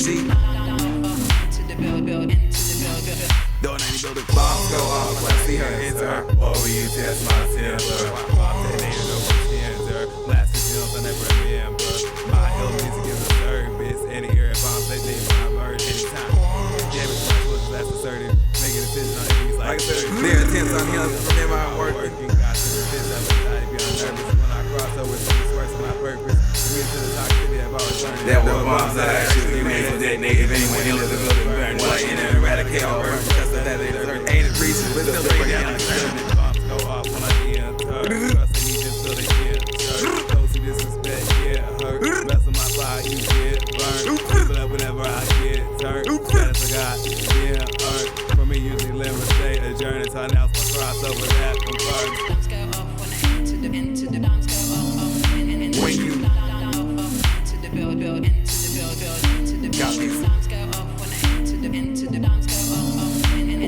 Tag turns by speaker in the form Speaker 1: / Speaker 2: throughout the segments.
Speaker 1: see. Don't any building, bombs go off when I see her enter. Over you test my temper. Pop that nigga over tender. Blasting pills and never remember. My health music is a service. Any ear bombs they leave my bird anytime. Damage was less assertive. Making decisions on enemies like I said. They're intense on him from them I'm working. Got to the bitch of the night, be nervous. When I cross over, it's worse than my purpose. We into the toxicity I've always learned. That was bombs that I shoot. You made them detonate. If anyone enters the building, burn. What in and eradicate all burn. Because of that they deserve. Ain't it reason, but still bring down the curve. Bombs go off when I enter. Trusting me just so they can't hurt. Those who disrespect, yeah, hurt. Rest of my body, you get burned. But up whenever I get turned. Status I got, yeah, earned. For me, usually live or stay adjourned. Until I announce my crossover that confirms. When you got me.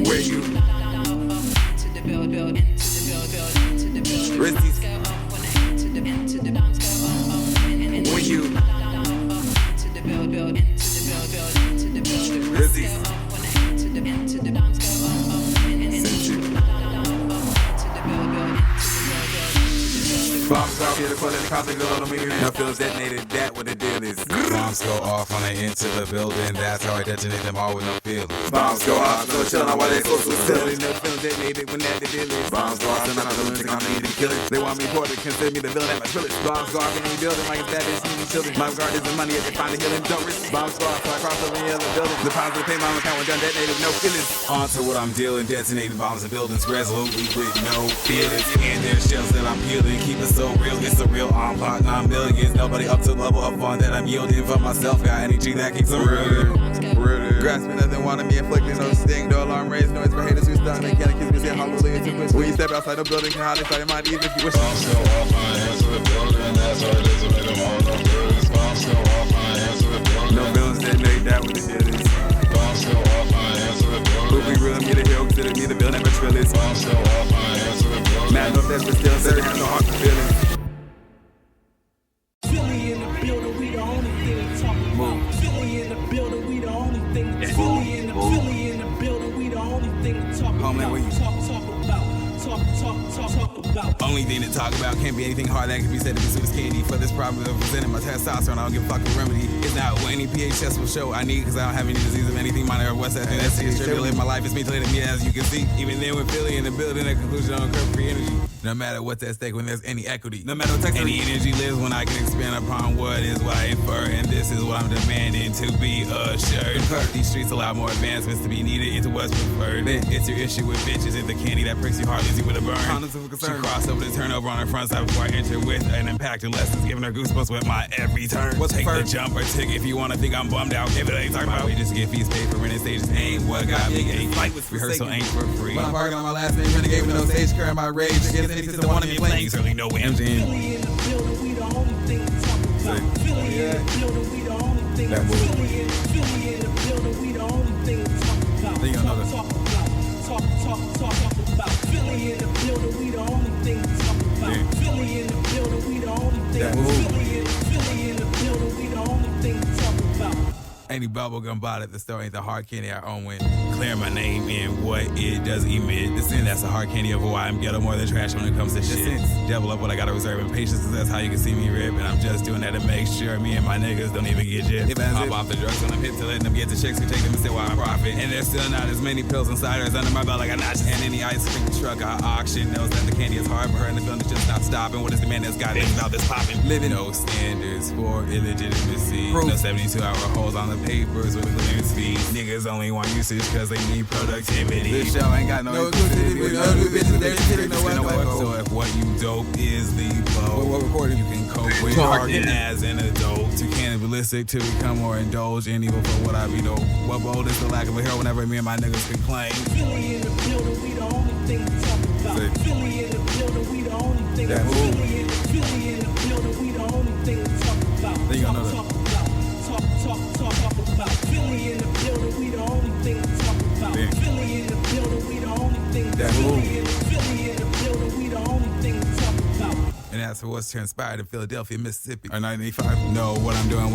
Speaker 1: Where you Risties. When you Risties. Bombs off here, the quality conflict on me. Now feels detonated, that what the deal is.
Speaker 2: Bombs go off when I enter the building. That's how I detonate them all with no feeling.
Speaker 1: Bombs go off, so chillin' while they close to the ceiling. No feeling detonated when that the deal is. Bombs go off, and I'm feeling think I'm needing killing. They want me ported, consider me the villain at my trillage. Bombs go off in any building like it's that bitch need me children. My guard is the money if they find a healing, don't risk. Bombs go off, so I cross over the other building. The pounds of the pay my account when done detonated, no feelings.
Speaker 2: On to what I'm dealing, detonating bombs in buildings resolutely with no feelings. And there's shells that I'm peeling, keep it so real, it's a real onslaught, 9 millions. Nobody up to the level of fun that I'm yielding for myself. Got energy that keeps them rooted.
Speaker 1: Grasping nothing, wanting me inflicting no sting. No alarm raised, noise for haters who stun. They can't accuse me, say hallelujah to push. When you step outside the building, can hardly start in my knees if you wish.
Speaker 2: Bombs go off when I enter the building. That's how I detonate them all, no feelings. Bombs go off when I enter the building.
Speaker 1: No villains detonate, that what the deal is.
Speaker 2: Bombs go off when I enter the building.
Speaker 1: But we real, me the hill, consider me the villain at my trillers.
Speaker 2: Bombs go off when I enter the building.
Speaker 1: Man, no that's but still, said it has no heart for feelings.
Speaker 3: Philly in the building, we the only thing talking about. Philly in the building, we the only thing. Philly in the building, we the only thing talking about. Talk about.
Speaker 1: Only thing to talk about can't be anything hard that can be said to be sweet as candy. For this problem of presenting my testosterone, I don't give a fucking remedy. It's not what any PHS will show I need, cause I don't have any disease of anything minor or what's that thing that's serious. Straight live my life is mutilating me as you can see. Even then with Philly in the building, a conclusion on curve free energy. No matter what's at stake when there's any equity. No matter what text any energy lives when I can expand upon what is what I infer. And this is what I'm demanding to be assured. These streets allow more advancements to be needed into what's preferred. It's your issue with bitches, it's the candy that pricks you hard, leaves you with a burn. She crossed over the turnover on her front side before I enter with an impacting lessons, giving her goosebumps with my every turn. Take the jump or tick if you wanna think I'm bummed out. If it ain't talking about wages to get fees paid for rented stages ain't what got me gay. Rehearsal ain't for free. But I'm barking on my last name, renegade with no stage, carrying my rage against any system wanting me playing. You certainly know what I'm saying.
Speaker 3: Philly in the building, we the only thing talking about. Philly in the building, we the only thing. Philly in the building, we the only thing talking about.
Speaker 1: They gonna know that.
Speaker 3: Talk about. Philly in the building, we the only thing talking about. Philly in the building, we the only thing. Philly in the building, we the only thing talking about.
Speaker 1: Any bubblegum bought at the store ain't the hard candy I own when clear my name and what it does emit. The sin that's the hard candy of why I'm ghetto more than trash when it comes to shit. Devil up what I gotta reserve and patience, cause that's how you can see me rip. And I'm just doing that to make sure me and my niggas don't even get jipped. Hop off the drugs when I'm hit to letting them get the chicks who take them and say why I profit. And there's still not as many pills and ciders under my belt like I notched. And any ice cream truck I auction knows that the candy is hard for her and the film is just not stopping. What is the man that's got things about this popping? Living no standards for illegitimacy. No 72-hour holes on the papers with clearance fees. Niggas only want usage cause they need productivity. This show ain't got no exclusivity with no new bitches. There's shit no echo. So if what you dope is the flow, what recording you can cope with target as an adult. Too cannibalistic to become more indulged and evil for what I be dope. What bold is the lack of a hero whenever me and my niggas complain.
Speaker 3: Philly in the building, we the only thing talking about. Philly in the building, we the only thing. Philly in the building, we the only thing talking about.
Speaker 1: They gonna know that.
Speaker 3: Talk about. Philly in the building, we the only thing talking about. Philly in the building, we the only thing. Philly in the building, we the only thing talking about.
Speaker 1: And that's what's transpired in Philadelphia, Mississippi. Or 1985. Know what I'm doing,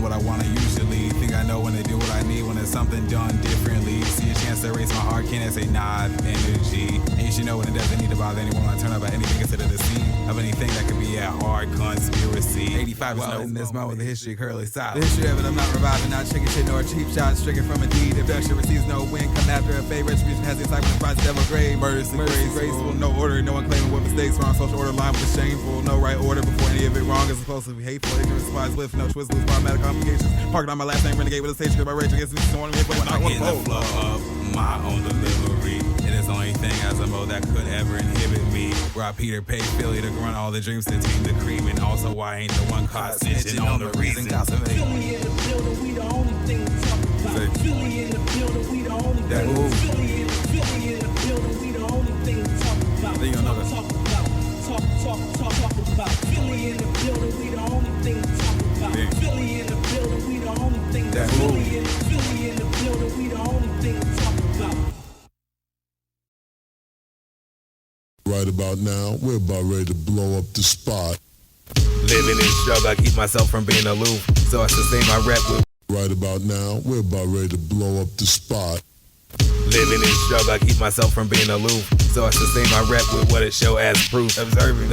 Speaker 1: what I wanna usually think
Speaker 2: think I know when to do what I need when there's something done differently. See a chance to erase my heart, can't I say nah, energy. And you should know when it doesn't need to bother anyone when I turn up at anything considered the scene of anything that could be a hard conspiracy. 85 is no in this moment, the history curly silent. The history of it, I'm not reviving, not chicken shit nor a cheap shot, stricken from a deed. Abduction receives no win, come after a fate. Retribution has the excitement, prize devil grave. Mercy, graceful, no order, no one claiming what mistakes. Wrong social order line with the shameful, no right order before any of it wrong is supposed to be hateful. Ignorance supplies with no twist, lose problematic complications. Parked on my last name, renegade with a stage script. I rage against this morning. When I get the flow of my own delivery, it is the only thing as a mode that could ever inhibit me. Rob Peter pay Philly to grunt all the dreams to team the cream, and also I ain't the one caught snitching on the reason.
Speaker 3: Philly in the building, we the only thing to talk about. Philly in the building, we the only
Speaker 2: that
Speaker 3: thing.
Speaker 2: move.
Speaker 3: Philly in the building, we the only thing to talk about.
Speaker 2: Then you know that.
Speaker 3: Talk about. Philly in the building, we the only thing to talk about.
Speaker 2: Yeah.
Speaker 3: Philly in the building, we the only thing.
Speaker 2: That
Speaker 3: Philly in the building, we the only thing to talk about.
Speaker 4: Right about now, we're about ready to blow up the spot.
Speaker 2: Living in struggle, I keep myself from being aloof, so I sustain my rep with.
Speaker 4: Right about now, we're about ready to blow up the spot.
Speaker 2: Living in struggle, I keep myself from being aloof, so I sustain my rep with what it show as proof. Observing